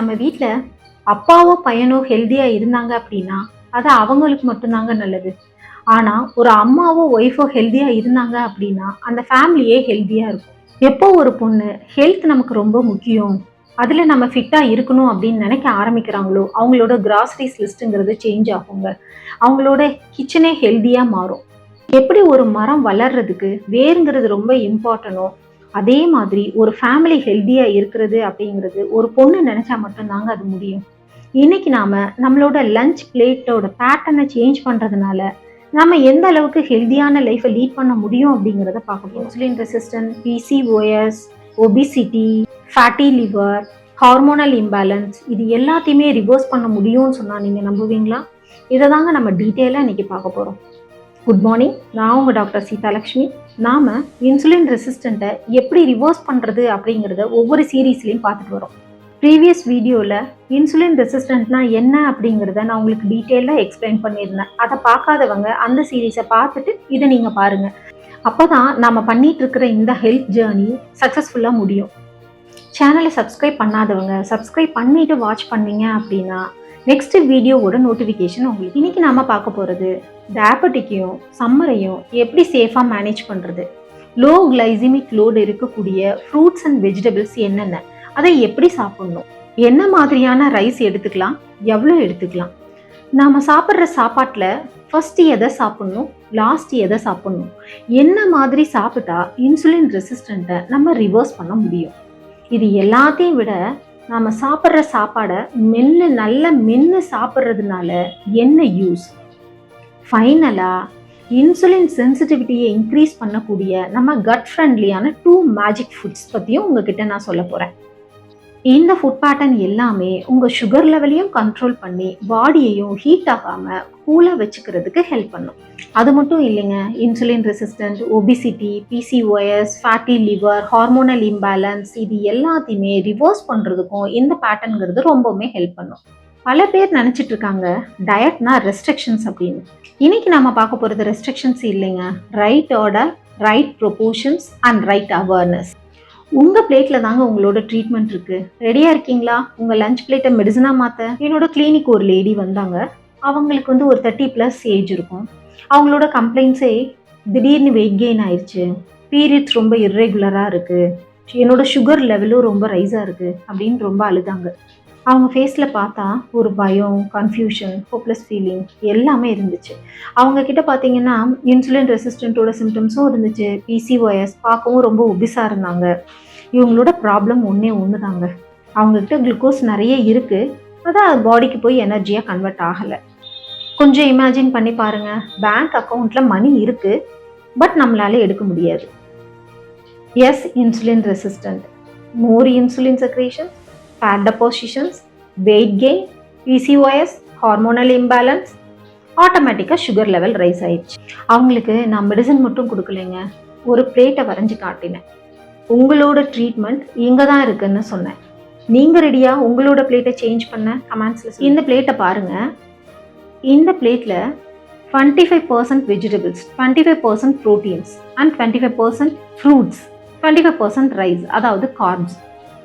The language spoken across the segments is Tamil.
நம்ம வீட்டில் அப்பாவோ பையனோ ஹெல்த்தியாக இருந்தாங்க அப்படின்னா அது அவங்களுக்கு மட்டும்தாங்க நல்லது. ஆனால் ஒரு அம்மாவோ ஒய்ஃபோ ஹெல்த்தியாக இருந்தாங்க அப்படின்னா அந்த ஃபேமிலியே ஹெல்த்தியாக இருக்கும். எப்போ ஒரு பொண்ணு ஹெல்த் நமக்கு ரொம்ப முக்கியம், அதில் நம்ம ஃபிட்டாக இருக்கணும் அப்படின்னு நினைக்க ஆரம்பிக்கிறாங்களோ அவங்களோட கிராசரிஸ் லிஸ்ட்டுங்கிறது சேஞ்ச் ஆகுங்க. அவங்களோட கிச்சனே ஹெல்த்தியாக மாறும். எப்படி ஒரு மரம் வளர்றதுக்கு வேருங்கிறது ரொம்ப இம்பார்ட்டனோ, அதே மாதிரி ஒரு ஃபேமிலி ஹெல்த்தியாக இருக்கிறது அப்படிங்கிறது ஒரு பொண்ணு நினச்சா மட்டும்தாங்க அது முடியும். இன்னைக்கு நம்மளோட லஞ்ச் பிளேட்டோட பேட்டர்னை சேஞ்ச் பண்ணுறதுனால நம்ம எந்த அளவுக்கு ஹெல்த்தியான லைஃப்பை லீட் பண்ண முடியும் அப்படிங்கிறத பார்க்க போகிறோம். Insulin resistant, PCOS, obesity, fatty liver, hormonal imbalance, இது எல்லாத்தையுமே ரிவர்ஸ் பண்ண முடியும்னு சொன்னால் நீங்கள் நம்புவீங்களா? இதை தாங்க நம்ம டீட்டெயிலாக இன்றைக்கி பார்க்க போகிறோம். குட் மார்னிங், நான் உங்கள் டாக்டர் சீதாலக்ஷ்மி. நாம் இன்சுலின் ரெசிஸ்டண்ட்டை எப்படி ரிவர்ஸ் பண்ணுறது அப்படிங்கிறத ஒவ்வொரு சீரீஸ்லையும் பார்த்துட்டு வரோம். ப்ரீவியஸ் வீடியோவில் இன்சுலின் ரெசிஸ்டன்ட்னா என்ன அப்படிங்கிறத நான் உங்களுக்கு டீட்டெயிலாக எக்ஸ்பிளைன் பண்ணியிருந்தேன். அதை பார்க்காதவங்க அந்த சீரீஸை பார்த்துட்டு இதை நீங்கள் பாருங்கள். அப்போ தான் நம்ம பண்ணிகிட்ருக்கிற இந்த ஹெல்த் ஜேர்னி சக்ஸஸ்ஃபுல்லாக முடியும். சேனலை சப்ஸ்கிரைப் பண்ணாதவங்க சப்ஸ்கிரைப் பண்ணிவிட்டு வாட்ச் பண்ணீங்க அப்படின்னா நெக்ஸ்ட் வீடியோவோட நோட்டிஃபிகேஷன் உங்களுக்கு. இன்றைக்கி நாம் பார்க்க போகிறது டயபெட்டிக்கையும் சம்மரையும் எப்படி சேஃபாக மேனேஜ் பண்ணுறது, லோ கிளைசிமிக் லோடு இருக்கக்கூடிய ஃப்ரூட்ஸ் அண்ட் வெஜிடபிள்ஸ் என்னென்ன, அதை எப்படி சாப்பிட்ணும், என்ன மாதிரியான ரைஸ் எடுத்துக்கலாம், எவ்வளோ எடுத்துக்கலாம், நாம் சாப்பிட்ற சாப்பாட்டில் ஃபஸ்ட்டு எதை சாப்பிட்ணும், லாஸ்ட் எதை சாப்பிட்ணும், என்ன மாதிரி சாப்பிட்டா இன்சுலின் ரெசிஸ்டண்ட்டை நம்ம ரிவர்ஸ் பண்ண முடியும். இது எல்லாத்தையும் விட நாம் சாப்பிட்ற சாப்பாடை நல்லா மென்று சாப்பிட்றதுனால என்ன யூஸ், ஃபைனலாக இன்சுலின் சென்சிட்டிவிட்டியை இன்க்ரீஸ் பண்ணக்கூடிய நம்ம கட் ஃப்ரெண்ட்லியான 2 மேஜிக் ஃபுட்ஸ் பற்றியும் உங்ககிட்ட நான் சொல்ல போகிறேன். இந்த ஃபுட் பேட்டர்ன் எல்லாமே உங்கள் சுகர் லெவலையும் கண்ட்ரோல் பண்ணி பாடியையும் ஹீட் ஆகாமல் கூலாக வச்சுக்கிறதுக்கு ஹெல்ப் பண்ணும். அது மட்டும் இல்லைங்க, insulin resistant, obesity, PCOS, fatty liver, hormonal imbalance, இது எல்லாத்தையுமே ரிவர்ஸ் பண்ணுறதுக்கும் இந்த பேட்டர்னுங்கிறது ரொம்பவுமே ஹெல்ப் பண்ணும். பல பேர் நினச்சிட்டு இருக்காங்க டயட்னா ரெஸ்ட்ரிக்ஷன்ஸ் அப்படின்னு. இன்னைக்கு நம்ம பார்க்க போகிறது ரெஸ்ட்ரிக்ஷன்ஸ் இல்லைங்க, right order, right proportions and right awareness. உங்கள் பிளேட்டில் தாங்க உங்களோட ட்ரீட்மெண்ட் இருக்குது. ரெடியாக இருக்கீங்களா உங்கள் லஞ்ச் பிளேட்டை மெடிசனாக மாற்ற? என்னோட கிளினிக் ஒரு லேடி வந்தாங்க. அவங்களுக்கு ஒரு 30+ ஏஜ் இருக்கும். அவங்களோட கம்ப்ளைண்ட்ஸே திடீர்னு வெயிட் கெயின் ஆயிடுச்சு, பீரியட்ஸ் ரொம்ப இர்ரெகுலராக இருக்குது, என்னோட சுகர் லெவலும் ரொம்ப ரைஸாக இருக்குது அப்படின்னு ரொம்ப அழுதாங்க. அவங்க ஃபேஸில் பார்த்தா ஒரு பயம், கன்ஃபியூஷன், ஹோப்லெஸ் ஃபீலிங் எல்லாமே இருந்துச்சு. அவங்கக்கிட்ட பார்த்தீங்கன்னா இன்சுலின் ரெசிஸ்டண்ட்டோட சிம்டம்ஸும் இருந்துச்சு, PCOS, பார்க்கவும் ரொம்ப ஒபிஸாக இருந்தாங்க. இவங்களோட ப்ராப்ளம் ஒன்று தாங்க, அவங்கக்கிட்ட குளுக்கோஸ் நிறைய இருக்குது, அதான் பாடிக்கு போய் எனர்ஜியாக கன்வெர்ட் ஆகலை. கொஞ்சம் இமேஜின் பண்ணி பாருங்கள், பேங்க் அக்கௌண்ட்டில் மணி இருக்குது, பட் நம்மளால எடுக்க முடியாது. Yes, insulin resistant, more insulin secretion, fat depositions, weight gain, PCOS, hormonal imbalance, ஆட்டோமேட்டிக்காக சுகர் லெவல் ரைஸ் ஆயிடுச்சு. அவங்களுக்கு நான் மெடிசன் மட்டும் கொடுக்கலைங்க, ஒரு பிளேட்டை வரைஞ்சி காட்டினேன். உங்களோட ட்ரீட்மெண்ட் இங்கே தான் இருக்குன்னு சொன்னேன். நீங்கள் ரெடியாக உங்களோட பிளேட்டை சேஞ்ச் பண்ண கமெண்ட்ஸில் இந்த பிளேட்டை பாருங்கள். இந்த பிளேட்டில் 25% vegetables, 25% proteins and 25% fruits, 25% rice, அதாவது கார்ப்ஸ்.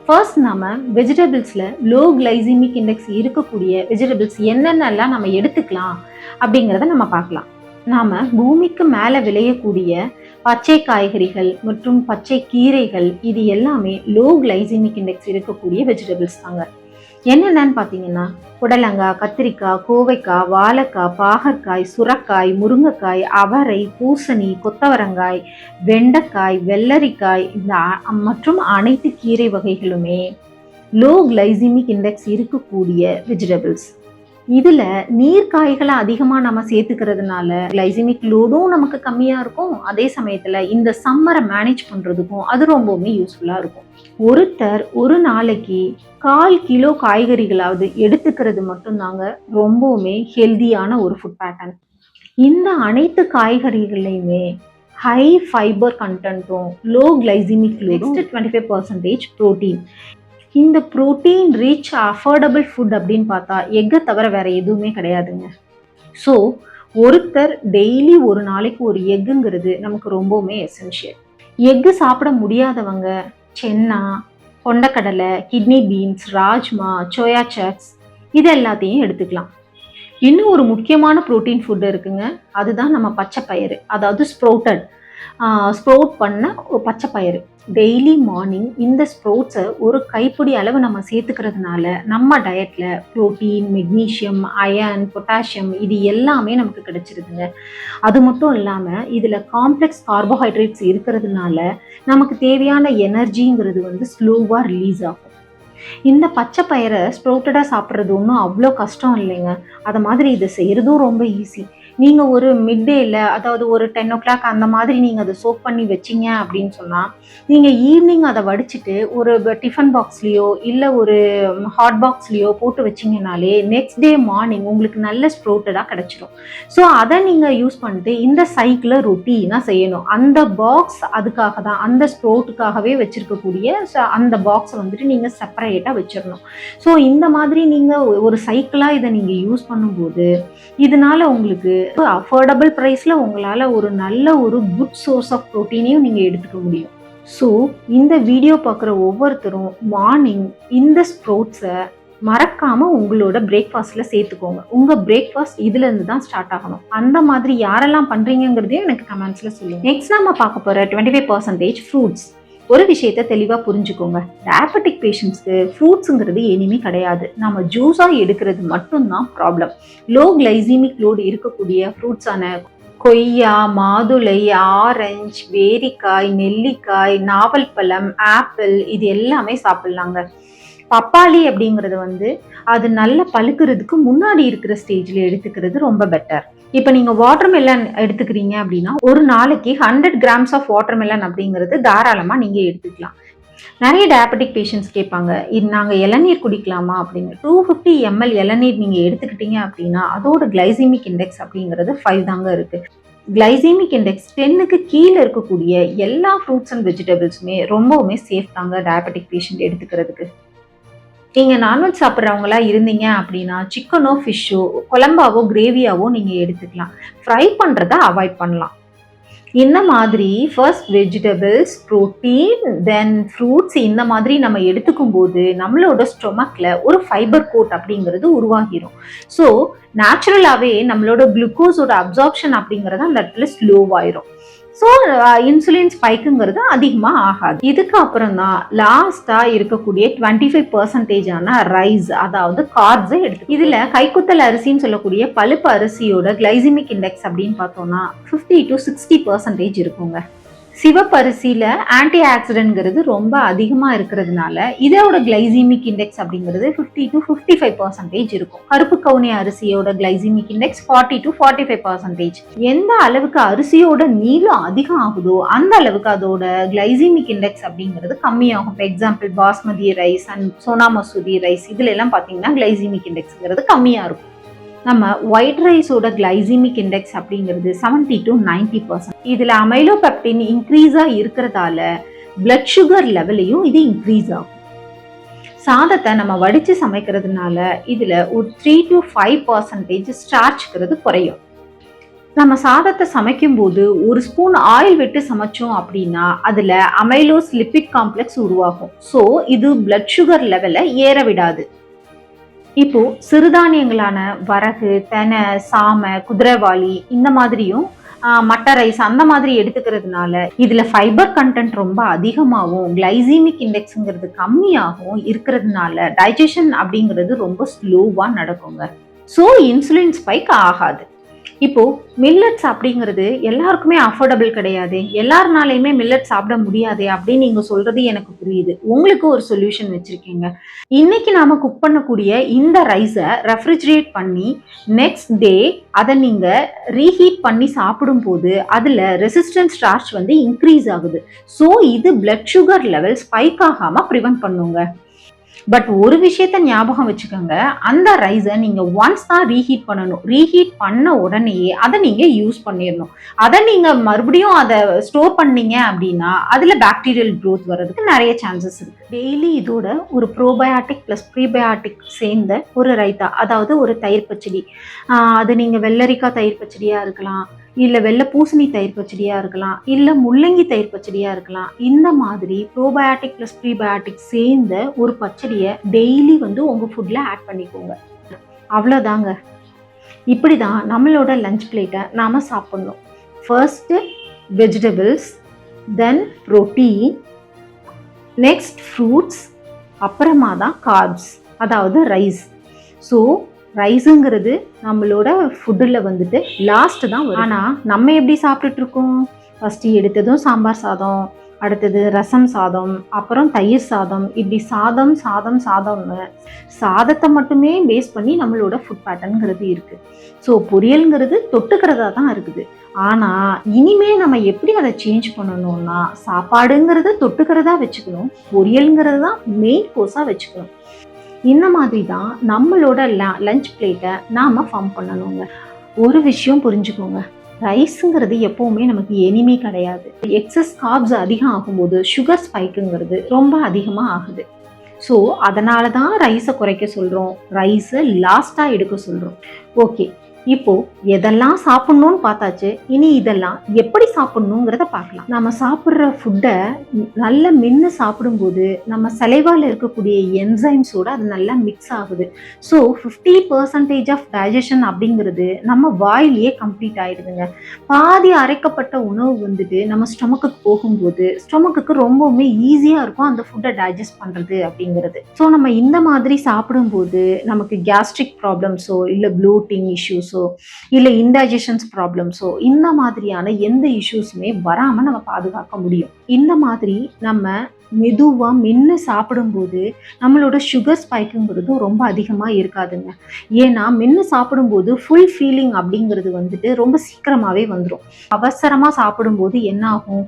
ஃபர்ஸ்ட் நம்ம வெஜிடபிள்ஸில் லோ கிளைசிமிக் இண்டெக்ஸ் இருக்கக்கூடிய வெஜிடபிள்ஸ் என்னென்னலாம் நம்ம எடுத்துக்கலாம் அப்படிங்கிறத நம்ம பார்க்கலாம். நாம் பூமிக்கு மேலே விளையக்கூடிய பச்சை காய்கறிகள் மற்றும் பச்சை கீரைகள், இது எல்லாமே லோ கிளைசிமிக் இண்டெக்ஸ் இருக்கக்கூடிய வெஜிடபிள்ஸ் தாங்க. என்னென்னு பார்த்தீங்கன்னா புடலங்காய், கத்திரிக்காய், கோவைக்காய், வாழைக்காய், பாகற்காய், சுரக்காய், முருங்கைக்காய், அவரை, பூசணி, கொத்தவரங்காய், வெண்டைக்காய், வெள்ளரிக்காய், இந்த மற்றும் அனைத்து கீரை வகைகளுமே லோ கிளைசிமிக் இண்டெக்ஸ் இருக்கக்கூடிய வெஜிடபிள்ஸ். இதில் நீர்க்காய்களை அதிகமாக நம்ம சேர்த்துக்கிறதுனால கிளைசிமிக் லோடும் நமக்கு கம்மியாக இருக்கும். அதே சமயத்தில் இந்த சம்மரை மேனேஜ் பண்ணுறதுக்கும் அது ரொம்பவுமே யூஸ்ஃபுல்லாக இருக்கும். ஒருத்தர் ஒரு நாளைக்கு 1/4 கிலோ காய்கறிகளாவது எடுத்துக்கிறது மட்டும்தாங்க ரொம்பவுமே ஹெல்தியான ஒரு ஃபுட் பேட்டர்ன். இந்த அனைத்து காய்கறிகளையுமே ஹை ஃபைபர் கண்டென்ட்டும் லோ கிளைசிமிக் லோடும் 25% ப்ரோட்டீன். இந்த ப்ரோட்டீன் ரிச் அஃபோர்டபுள் ஃபுட் அப்படின்னு பார்த்தா எக்கை தவிர வேறு எதுவுமே கிடையாதுங்க. ஸோ ஒருத்தர் டெய்லி ஒரு நாளைக்கு ஒரு எக்குங்கிறது நமக்கு ரொம்பவுமே எசென்ஷியல். எக்கு சாப்பிட முடியாதவங்க சென்னா, கொண்டக்கடலை, kidney beans, rajma, soya sucks இது எல்லாத்தையும் எடுத்துக்கலாம். இன்னும் ஒரு முக்கியமான ப்ரோட்டீன் ஃபுட் இருக்குங்க. அதுதான் நம்ம பச்சை பயிறு, அதாவது ஸ்ப்ரவுட் பண்ண பச்சை பயிறு. டெய்லி மார்னிங் இந்த ஸ்ப்ரவுட்ஸை ஒரு கைப்பிடி அளவு நம்ம சேர்த்துக்கிறதுனால நம்ம டயட்ல புரோட்டீன், மெக்னீஷியம், அயர்ன், பொட்டாசியம் இது எல்லாமே நமக்கு கிடைச்சிருதுங்க. அது மட்டும் இல்லாமல் இதில் காம்ப்ளெக்ஸ் கார்போஹைட்ரேட்ஸ் இருக்கிறதுனால நமக்கு தேவையான எனர்ஜிங்கிறது ஸ்லோவாக ரிலீஸ் ஆகும். இந்த பச்சை பயிரை ஸ்ப்ரவுட்டடாக சாப்பிட்றது ஒன்றும் அவ்வளோ கஷ்டம் இல்லைங்க. அதை மாதிரி இதை செய்கிறதும் ரொம்ப ஈஸி. நீங்கள் ஒரு மிட்டேயில், அதாவது ஒரு 10 o'clock அந்த மாதிரி நீங்கள் அதை சோக் பண்ணி வச்சிங்க அப்படின்னு சொன்னால், நீங்கள் ஈவினிங் அதை வடிச்சிட்டு ஒரு டிஃபன் பாக்ஸ்லேயோ இல்லை ஒரு ஹாட் பாக்ஸ்லேயோ போட்டு வச்சிங்கனாலே நெக்ஸ்ட் டே மார்னிங் உங்களுக்கு நல்ல ஸ்ப்ரவுட்டடாக கிடச்சிரும். ஸோ அதை நீங்கள் யூஸ் பண்ணிட்டு இந்த சைக்கிளை ரொட்டீனாக செய்யணும். அந்த பாக்ஸ் அதுக்காக தான், அந்த ஸ்ப்ரவுட்டுக்காகவே வச்சுருக்கக்கூடிய அந்த பாக்ஸை நீங்கள் செப்பரேட்டாக வச்சிடணும். ஸோ இந்த மாதிரி நீங்கள் ஒரு சைக்கிளாக இதை நீங்கள் யூஸ் பண்ணும்போது இதனால உங்களுக்கு அஃபோர்டபுள் ப்ரைஸில் உங்களால் ஒரு நல்ல ஒரு குட் சோர்ஸ் ஆஃப் ப்ரோட்டீனையும் நீங்கள் எடுத்துக்க முடியும். ஸோ இந்த வீடியோ பார்க்குற ஒவ்வொருத்தரும் மார்னிங் இந்த ஸ்ப்ரவுட்ஸை மறக்காமல் உங்களோட பிரேக்ஃபாஸ்ட்டில் சேர்த்துக்கோங்க. உங்கள் பிரேக்ஃபாஸ்ட் இதுலேருந்து தான் ஸ்டார்ட் ஆகணும். அந்த மாதிரி யாரெல்லாம் பண்ணுறீங்கிறதையும் எனக்கு கமெண்ட்ஸில் சொல்லுங்கள். நெக்ஸ்ட் நம்ம பார்க்க போகிற 25% ஃப்ரூட்ஸ். ஒரு விஷயத்த தெளிவாக புரிஞ்சுக்கோங்க. டயபெட்டிக் பேஷண்ட்ஸ்க்கு ஃப்ரூட்ஸுங்கிறது இனிமே கிடையாது. நம்ம ஜூஸாக எடுக்கிறது மட்டும்தான் ப்ராப்ளம். லோ கிளைசிமிக் லோடு இருக்கக்கூடிய ஃப்ரூட்ஸான கொய்யா, மாதுளை, ஆரஞ்சு, வேரிக்காய், நெல்லிக்காய், நாவல் பழம், ஆப்பிள் இது எல்லாமே சாப்பிட்லாங்க. பப்பாளி அப்படிங்கிறது அது நல்லா பழுக்கிறதுக்கு முன்னாடி இருக்கிற ஸ்டேஜில் எடுத்துக்கிறது ரொம்ப பெட்டர். இப்போ நீங்கள் வாட்டர்மெலன் எடுத்துக்கிறீங்க அப்படின்னா ஒரு நாளைக்கு 100 grams ஆஃப் வாட்டர்மெலன் அப்படிங்கிறது தாராளமாக நீங்கள் எடுத்துக்கலாம். நிறைய டயபெட்டிக் பேஷண்ட்ஸ் கேட்பாங்க, இது நாங்கள் இளநீர் குடிக்கலாமா அப்படின்னு. 250 ml இளநீர் நீங்கள் எடுத்துக்கிட்டீங்க அப்படின்னா அதோட கிளைசிமிக் இண்டெக்ஸ் அப்படிங்கிறது 5 தாங்க இருக்குது. கிளைசிமிக் இண்டெக்ஸ் 10க்கு கீழே இருக்கக்கூடிய எல்லா ஃப்ரூட்ஸ் அண்ட் வெஜிடபிள்ஸுமே ரொம்பவுமே சேஃப் தாங்க டயபெட்டிக் பேஷண்ட் எடுத்துக்கிறதுக்கு. நீங்கள் நான்வெஜ் சாப்பிட்றவங்களா இருந்தீங்க அப்படின்னா சிக்கனோ, ஃபிஷ்ஷோ, குழம்பாவோ, கிரேவியாவோ நீங்கள் எடுத்துக்கலாம். ஃப்ரை பண்ணுறதை அவாய்ட் பண்ணலாம். இந்த மாதிரி ஃபர்ஸ்ட் வெஜிடபிள்ஸ், ப்ரோட்டீன், தென் ஃப்ரூட்ஸ் இந்த மாதிரி நம்ம எடுத்துக்கும் போது நம்மளோட ஸ்டொமக்கில் ஒரு ஃபைபர் கோட் அப்படிங்கிறது உருவாகிடும். ஸோ நேச்சுரலாகவே நம்மளோட குளுக்கோஸோட அப்சார்ப்ஷன் அப்படிங்கிறது அந்த இடத்துல ஸ்லோவாயிரும். ஸோ இன்சுலின் ஸ்பைக்குங்கிறது அதிகமாக ஆகாது. இதுக்கு அப்புறம் தான் லாஸ்ட்டாக இருக்கக்கூடிய 25% ரைஸ், அதாவது கார்ப்ஸை எடுத்து இதில் கைக்குத்தல் அரிசின்னு சொல்லக்கூடிய பழுப்பு அரிசியோட கிளைசிமிக் இண்டெக்ஸ் அப்படின்னு பார்த்தோம்னா 50 to 60% இருக்குங்க. சிவப்பரிசியில் ஆன்டி ஆக்சிடென்ட்ங்கிறது ரொம்ப அதிகமாக இருக்கிறதுனால இதோட கிளைசிமிக் இண்டெக்ஸ் அப்படிங்கிறது 50 to 55% இருக்கும். கருப்பு கவுனி அரிசியோட கிளைசிமிக் இண்டெக்ஸ் 40 to 45%. எந்த அளவுக்கு அரிசியோட நீளம் அதிகம் ஆகுதோ அந்த அளவுக்கு அதோட கிளைசிமிக் இண்டெக்ஸ் அப்படிங்கிறது கம்மியாகும். For example basmati rice and Sona Masoori rice இதுல எல்லாம் பார்த்தீங்கன்னா கிளைசிமிக் இண்டெக்ஸ்ங்கிறது கம்மியாக இருக்கும். நம்ம ஒயிட் ரைஸோட கிளைசிமிக் இண்டெக்ஸ் அப்படிங்கிறது 70 to 90%. இதில் அமைலோபெப்டின் இன்க்ரீஸாக இருக்கிறதால பிளட் சுகர் லெவலையும் இது இன்க்ரீஸ் ஆகும். சாதத்தை நம்ம வடித்து சமைக்கிறதுனால இதில் ஒரு 3 to 5% ஸ்டார்ச்ங்கிறது குறையும். நம்ம சாதத்தை சமைக்கும் போது ஒரு ஸ்பூன் ஆயில் விட்டு சமைச்சோம் அப்படின்னா அதில் அமைலோஸ் லிபிட் காம்ப்ளெக்ஸ் உருவாகும். ஸோ இது பிளட் சுகர் லெவலை ஏற விடாது. இப்போ சிறுதானியங்களான வரகு, தெனை, சாமை, குதிரைவாளி இந்த மாதிரியும் மட்டை ரைஸ் அந்த மாதிரி எடுத்துக்கிறதுனால இதுல ஃபைபர் கண்டென்ட் ரொம்ப அதிகமாகவும் கிளைசிமிக் இண்டெக்ஸுங்கிறது கம்மியாகவும் இருக்கிறதுனால டைஜஷன் அப்படிங்கிறது ரொம்ப ஸ்லோவா நடக்குங்க. ஸோ இன்சுலின் ஸ்பைக் ஆகாது. இப்போ மில்லட்ஸ் அப்படிங்கிறது எல்லாருக்குமே அஃபோர்டபுள் கிடையாது, எல்லாருனாலையுமே மில்லட் சாப்பிட முடியாது அப்படின்னு நீங்க சொல்றது எனக்கு புரியுது. உங்களுக்கு ஒரு சொல்யூஷன் வச்சிருக்கீங்க. இன்னைக்கு நாம குக் பண்ணக்கூடிய இந்த ரைஸை ரெஃப்ரிஜரேட் பண்ணி நெக்ஸ்ட் டே அதை நீங்க ரீஹீட் பண்ணி சாப்பிடும் போது அதுல ரெசிஸ்டன்ஸ் ஸ்டார்ச் இன்க்ரீஸ் ஆகுது. ஸோ இது பிளட் சுகர் லெவல் ஸ்பைக் ஆகாம ப்ரிவென்ட் பண்ணுங்க. பட் ஒரு விஷயத்த ஞாபகம் வச்சுக்கோங்க, அந்த ரைஸை நீங்க ஒன்ஸ் தான் ரீஹீட் பண்ணணும். ரீஹீட் பண்ண உடனேயே அதை நீங்க யூஸ் பண்ணிடணும். அதை நீங்க மறுபடியும் அதை ஸ்டோர் பண்ணீங்க அப்படின்னா அதுல பாக்டீரியல் க்ரோத் வர்றதுக்கு நிறைய சான்சஸ் இருக்கு. டெய்லி இதோட ஒரு ப்ரோபயாட்டிக் ப்ளஸ் ப்ரீபயாட்டிக் சேர்ந்த ஒரு ரைத்தா, அதாவது ஒரு தயிர் பச்சடி. அது நீங்கள் வெள்ளரிக்காய் தயிர் பச்சடியாக இருக்கலாம், இல்லை வெள்ளை பூசணி தயிர் பச்சடியாக இருக்கலாம், இல்லை முள்ளங்கி தயிர் பச்சடியாக இருக்கலாம். இந்த மாதிரி ப்ரோபயாட்டிக் ப்ளஸ் ப்ரீபயாட்டிக் சேர்ந்த ஒரு பச்சடியை டெய்லி வந்து உங்கள் ஃபுட்டில் ஆட் பண்ணிக்கோங்க. அவ்வளோதாங்க. இப்படி தான் நம்மளோட லஞ்ச் பிளேட்டை நாம் சாப்பிட்ணும். ஃபர்ஸ்ட்டு வெஜிடபிள்ஸ், தென் ப்ரோட்டீன், நெக்ஸ்ட் ஃப்ரூட்ஸ், அப்புறமா தான் கார்ப்ஸ், அதாவது ரைஸ். ஸோ ரைஸுங்கிறது நம்மளோட ஃபுட்டில் வந்துட்டு லாஸ்ட்டு தான் வரும். ஆனால் நம்ம எப்படி சாப்பிட்டுட்ருக்கோம்? ஃபஸ்ட்டு எடுத்ததும் சாம்பார் சாதம், அடுத்தது ரசம் சாதம், அப்புறம் தயிர் சாதம், இப்படி சாதம் சாதம் சாதம்னு சாதத்தை மட்டுமே பேஸ் பண்ணி நம்மளோட ஃபுட் பேட்டர்னுங்கிறது இருக்குது. ஸோ பொரியல்ங்கிறது தொட்டுக்கிறதா தான் இருக்குது. ஆனால் இனிமே நம்ம எப்படி அதை சேஞ்ச் பண்ணணும்னா, சாப்பாடுங்கிறத தொட்டுக்கிறதா வச்சுக்கணும், பொரியல்ங்கிறது தான் மெயின் கோர்ஸாக வச்சுக்கணும். இந்த மாதிரி தான் நம்மளோட லஞ்ச் பிளேட்டை நாம் ஃபார்ம் பண்ணணுங்க. ஒரு விஷயம் புரிஞ்சுக்கோங்க, ரைஸுங்கிறது எப்போவுமே நமக்கு எனிமி கிடையாது. எக்ஸஸ் கார்ப்ஸ் அதிகம் ஆகும்போது சுகர் ஸ்பைக்குங்கிறது ரொம்ப அதிகமாக ஆகுது. ஸோ அதனால தான் ரைஸை குறைக்க சொல்கிறோம், ரைஸை லாஸ்ட்டாக எடுக்க சொல்கிறோம். ஓகே, இப்போது எதெல்லாம் சாப்பிட்ணுன்னு பார்த்தாச்சு. இனி இதெல்லாம் எப்படி சாப்பிட்ணுங்கிறத பார்க்கலாம். நம்ம சாப்பிட்ற ஃபுட்டை நல்லா மென்று சாப்பிடும்போது நம்ம சலைவாவில் இருக்கக்கூடிய என்சைம்ஸோடு அது நல்லா மிக்ஸ் ஆகுது. ஸோ 50% ஆஃப் டைஜஷன் அப்படிங்கிறது நம்ம வாயிலேயே கம்ப்ளீட் ஆகிடுதுங்க. பாதி அரைக்கப்பட்ட உணவு வந்துட்டு நம்ம ஸ்டொமக்குக்கு போகும்போது ஸ்டொமக்குக்கு ரொம்பவுமே ஈஸியாக இருக்கும் அந்த ஃபுட்டை டைஜஸ்ட் பண்ணுறது அப்படிங்கிறது. ஸோ நம்ம இந்த மாதிரி சாப்பிடும்போது நமக்கு கேஸ்ட்ரிக் ப்ராப்ளம்ஸோ இல்லை ப்ளோட்டிங் இஷ்யூஸோ இல்லை இன்டைஜஷன்ஸ் ப்ராப்ளம்ஸோ இந்த மாதிரியான எந்த இஷ்யூஸுமே வராமல் நம்ம பாதுகாக்க முடியும். இந்த மாதிரி நம்ம மெதுவாக மென்று சாப்பிடும்போது நம்மளோட சுகர் ஸ்பைக்குங்கிறது ரொம்ப அதிகமாக இருக்காதுங்க. ஏன்னா மென்று சாப்பிடும்போது ஃபுல் ஃபீலிங் அப்படிங்கிறது வந்துட்டு ரொம்ப சீக்கிரமாகவே வந்துடும். அவசரமாக சாப்பிடும்போது என்ன ஆகும்,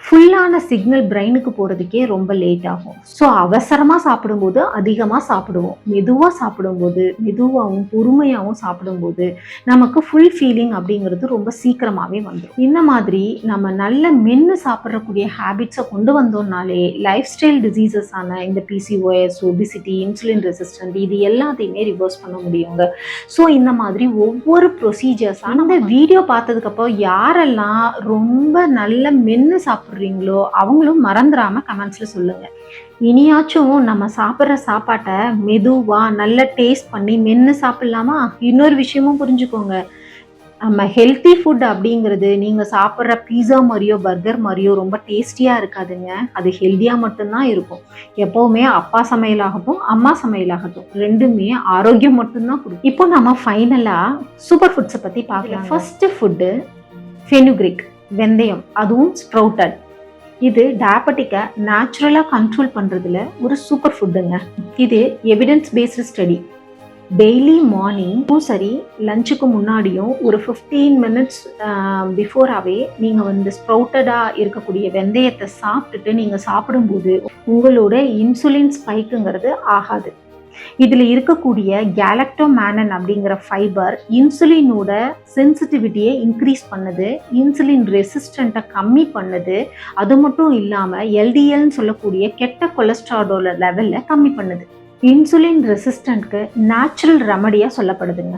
ஃபுல்லான சிக்னல் பிரெயினுக்கு போகிறதுக்கே ரொம்ப லேட் ஆகும். ஸோ அவசரமாக சாப்பிடும்போது அதிகமாக சாப்பிடுவோம், மெதுவாக சாப்பிடும்போது மெதுவாகவும் பொறுமையாகவும் சாப்பிடும்போது நமக்கு ஃபுல் ஃபீலிங் அப்படிங்கிறது ரொம்ப சீக்கிரமாகவே வந்துடும். இந்த மாதிரி நம்ம நல்ல மென்று சாப்பிட்றக்கூடிய ஹேபிட்ஸை கொண்டு வந்தோம்னாலே லைஃப் ஸ்டைல் டிசீசஸான இந்த பிசிஓஎஸ், ஒபிசிட்டி, இன்சுலின் ரெசிஸ்டன்ட் இது எல்லாத்தையுமே ரிவர்ஸ் பண்ண முடியுங்க. ஸோ இந்த மாதிரி ஒவ்வொரு ப்ரொசீஜர்ஸான அந்த வீடியோ பார்த்ததுக்கப்புறம் யாரெல்லாம் ரொம்ப நல்ல மென்று சாப்பிட்றீங்களோ அவங்களும் மறந்துடாம கமெண்ட்ஸ்ல சொல்லுங்க. இனியாச்சும் நம்ம சாப்பிட்ற சாப்பாட்டை மெதுவா நல்ல டேஸ்ட் பண்ணி மென்று சாப்பிடலாமா? இன்னொரு விஷயமும் புரிஞ்சுக்கோங்க, நம்ம ஹெல்த்தி ஃபுட் அப்படிங்கிறது நீங்கள் சாப்பிட்ற பீஸா மாதிரியோ பர்கர் மாதிரியோ ரொம்ப டேஸ்டியாக இருக்காதுங்க. அது ஹெல்த்தியாக மட்டும்தான் இருக்கும். எப்போவுமே அப்பா சமையலாகட்டும் அம்மா சமையலாகட்டும் ரெண்டுமே ஆரோக்கியம் மட்டும்தான் கொடுக்கும். இப்போ நம்ம ஃபைனலாக சூப்பர் ஃபுட்ஸை பற்றி பார்க்கலாம். ஃபர்ஸ்ட் ஃபுட்டு ஃபெனுக்ரிக், வெந்தயம், அதுவும் ஸ்ப்ரவுட்டட். இது டயபெட்டிக்கை நேச்சுரலாக கண்ட்ரோல் பண்ணுறதுல ஒரு சூப்பர் ஃபுட்டுங்க. இது எவிடன்ஸ் பேஸ்டு ஸ்டடி. டெய்லி மார்னிங்கும் சரி லஞ்சுக்கு முன்னாடியும் ஒரு 15 மினிட்ஸ் பிஃபோராகவே நீங்கள் வந்து ஸ்ப்ரவுட்டடாக இருக்கக்கூடிய வெந்தயத்தை சாப்பிட்டுட்டு நீங்கள் சாப்பிடும்போது உங்களோட இன்சுலின் ஸ்பைக்குங்கிறது ஆகாது. இதில் இருக்கக்கூடிய கேலக்டோமேனன் அப்படிங்கிற ஃபைபர் இன்சுலினோட சென்சிட்டிவிட்டியை இன்க்ரீஸ் பண்ணுது, இன்சுலின் ரெசிஸ்டண்ட்டை கம்மி பண்ணுது. அது மட்டும் இல்லாமல் எல்டிஎல்னு சொல்லக்கூடிய கெட்ட கொலஸ்ட்ராலோட லெவலில் கம்மி பண்ணுது. இன்சுலின் ரெசிஸ்டண்ட்க்கு நேச்சுரல் ரெமடியாக சொல்லப்படுதுங்க.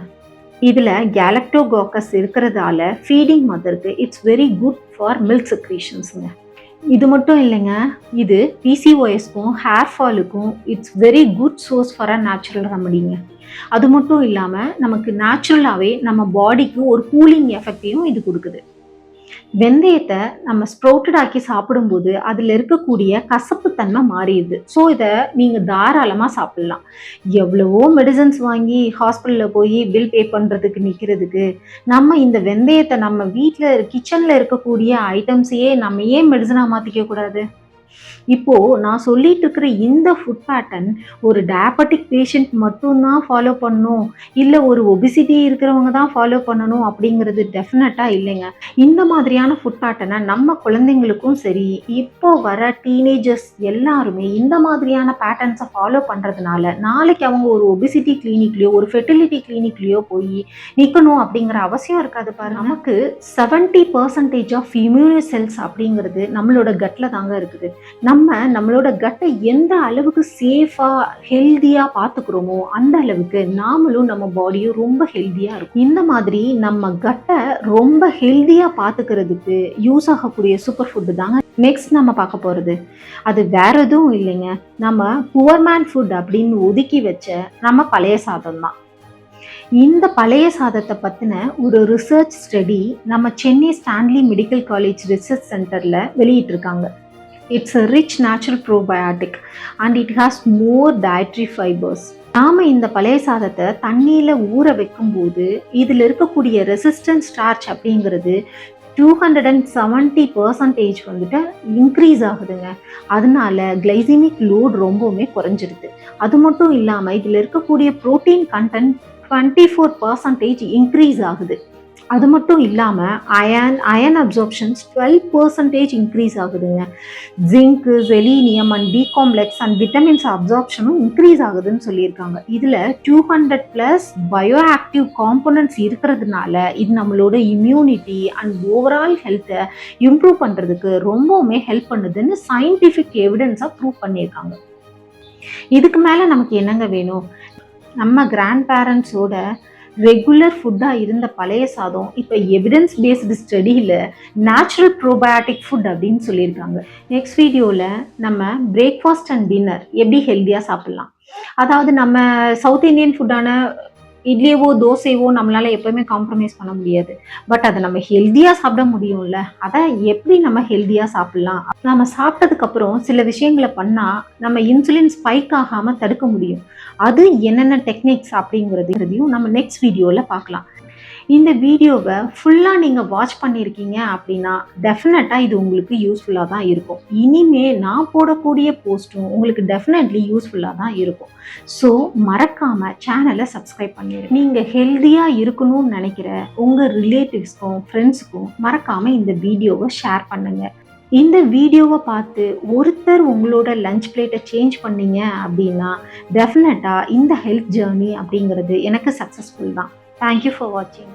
இதில் கேலக்டோகாக்கஸ் இருக்கிறதால ஃபீடிங் மதருக்கு it's very good for milk செக்ரீஷன்ஸுங்க. இது மட்டும் இல்லைங்க, இது பிசிஓஎஸ்க்கும் ஹேர் ஃபாலுக்கும் it's very good source for a natural ரெமடிங்க. அது மட்டும் இல்லாமல் நமக்கு நேச்சுரலாகவே நம்ம பாடிக்கு ஒரு கூலிங் எஃபெக்டையும் இது கொடுக்குது. வெந்தயத்தை நம்ம ஸ்ப்ரவுட்டட் ஆக்கி சாப்பிடும்போது அதில் இருக்கக்கூடிய கசப்புத்தன்மை மாறிடுது. ஸோ இதை நீங்கள் தாராளமாக சாப்பிட்லாம். எவ்வளவோ மெடிசன்ஸ் வாங்கி ஹாஸ்பிட்டலில் போய் பில் பே பண்ணுறதுக்கு நிற்கிறதுக்கு நம்ம இந்த வெந்தயத்தை நம்ம வீட்டில் கிச்சனில் இருக்கக்கூடிய ஐட்டம்ஸையே நம்ம ஏன் மெடிசனாக மாற்றிக்க கூடாது? இப்போது நான் சொல்லிட்டு இருக்கிற இந்த ஃபுட் பேட்டர்ன் ஒரு டயபெட்டிக் பேஷண்ட் மட்டும்தான் ஃபாலோ பண்ணணும், இல்லை ஒரு ஒபிசிட்டி இருக்கிறவங்க தான் ஃபாலோ பண்ணணும் அப்படிங்கிறது டெஃபினட்டாக இல்லைங்க. இந்த மாதிரியான ஃபுட் பேட்டர்னை நம்ம குழந்தைங்களுக்கும் சரி இப்போ வர டீனேஜர்ஸ் எல்லாருமே இந்த மாதிரியான பேட்டர்ன்ஸை ஃபாலோ பண்ணுறதுனால நாளைக்கு அவங்க ஒரு ஒபிசிட்டி கிளினிக்லேயோ ஒரு ஃபெர்டிலிட்டி கிளினிக்லேயோ போய் நிற்கணும் அப்படிங்கிற அவசியம் இருக்காது. பாருங்க, நமக்கு 70% ஆஃப் இம்யூனோ செல்ஸ் அப்படிங்கிறது நம்மளோட கட்டில் தாங்க இருக்குது. நம்மளோட கட்டை எந்த அளவுக்கு சேஃபாக ஹெல்த்தியாக பார்த்துக்கிறோமோ அந்த அளவுக்கு நாமளும் நம்ம பாடியும் ரொம்ப ஹெல்த்தியாக இருக்கும். இந்த மாதிரி நம்ம கட்டை ரொம்ப ஹெல்த்தியாக பார்த்துக்கிறதுக்கு யூஸ் ஆகக்கூடிய சூப்பர் ஃபுட்டு தாங்க நெக்ஸ்ட் நம்ம பார்க்க போகிறது. அது வேற எதுவும் இல்லைங்க, நம்ம புவர் மேன் ஃபுட் அப்படின்னு ஒதுக்கி வச்ச நம்ம பழைய சாதம் தான். இந்த பழைய சாதத்தை பற்றின ஒரு ரிசர்ச் ஸ்டடி நம்ம Chennai Stanley medical college research சென்டரில் வெளியிட்டிருக்காங்க. It's a rich natural probiotic and it has more dietary fibers. நாம் இந்த பழைய சாதத்தை தண்ணியில் ஊற வைக்கும்போது இதில் இருக்கக்கூடிய ரெசிஸ்டன்ஸ் ஸ்டார்ச் அப்படிங்கிறது 270% வந்துட்டு இன்க்ரீஸ் ஆகுதுங்க. அதனால கிளைசிமிக் லோட் ரொம்பவுமே குறைஞ்சிருது. அது மட்டும் இல்லாமல் இதில் இருக்கக்கூடிய ப்ரோட்டீன் கண்டென்ட் 24% இன்க்ரீஸ் ஆகுது. அது மட்டும் இல்லாமல் அயன் அப்சார்ப்ஷன்ஸ் 12% இன்க்ரீஸ் ஆகுதுங்க. Zinc, selenium and B complex and vitamins அப்சார்ப்ஷனும் இன்க்ரீஸ் ஆகுதுன்னு சொல்லியிருக்காங்க. இதில் 200+ பயோ ஆக்டிவ் காம்போனன்ட்ஸ் இருக்கிறதுனால இது நம்மளோட இம்யூனிட்டி அண்ட் ஓவரால் ஹெல்த்தை இம்ப்ரூவ் பண்ணுறதுக்கு ரொம்பவுமே ஹெல்ப் பண்ணுதுன்னு சயின்டிஃபிக் எவிடன்ஸாக ப்ரூவ் பண்ணியிருக்காங்க. இதுக்கு மேலே நமக்கு என்னங்க வேணும்? நம்ம கிராண்ட் பேரண்ட்ஸோட ரெகுலர் ஃபுட்டாக இருந்த பழைய சாதம் இப்போ எவிடன்ஸ் பேஸ்டு ஸ்டடியில் நேச்சுரல் ப்ரோபயோட்டிக் ஃபுட் அப்படின்னு சொல்லியிருக்காங்க. நெக்ஸ்ட் வீடியோவில் நம்ம பிரேக்ஃபாஸ்ட் அண்ட் டின்னர் எப்படி ஹெல்த்தியாக சாப்பிட்லாம். அதாவது நம்ம சவுத் இந்தியன் ஃபுட்டான இட்லியவோ தோசையவோ நம்மளால எப்பவுமே காம்ப்ரமைஸ் பண்ண முடியாது. பட் அதை நம்ம ஹெல்த்தியாக சாப்பிட முடியும்ல, அதை எப்படி நம்ம ஹெல்த்தியாக சாப்பிட்லாம். நம்ம சாப்பிட்டதுக்கப்புறம் சில விஷயங்களை பண்ணால் நம்ம இன்சுலின் ஸ்பைக் ஆகாமல் தடுக்க முடியும். அது என்னென்ன டெக்னிக்ஸ் அப்படிங்கிறதையும் நம்ம நெக்ஸ்ட் வீடியோவில் பார்க்கலாம். இந்த வீடியோவை ஃபுல்லாக நீங்கள் வாட்ச் பண்ணியிருக்கீங்க அப்படின்னா டெஃபினட்டாக இது உங்களுக்கு யூஸ்ஃபுல்லாக தான் இருக்கும். இனிமே நான் போடக்கூடிய போஸ்ட்டும் உங்களுக்கு டெஃபினெட்லி யூஸ்ஃபுல்லாக தான் இருக்கும். ஸோ மறக்காமல் சேனலை சப்ஸ்கிரைப் பண்ணிடுங்க. நீங்கள் ஹெல்த்தியாக இருக்கணும்னு நினைக்கிற உங்கள் ரிலேட்டிவ்ஸ்க்கும் ஃப்ரெண்ட்ஸுக்கும் மறக்காமல் இந்த வீடியோவை ஷேர் பண்ணுங்கள். இந்த வீடியோவை பார்த்து ஒருத்தர் உங்களோட லஞ்ச் பிளேட்டை சேஞ்ச் பண்ணீங்க அப்படின்னா டெஃபினட்டாக இந்த ஹெல்த் ஜேர்னி அப்படிங்கிறது எனக்கு சக்ஸஸ்ஃபுல் தான். Thank you for watching.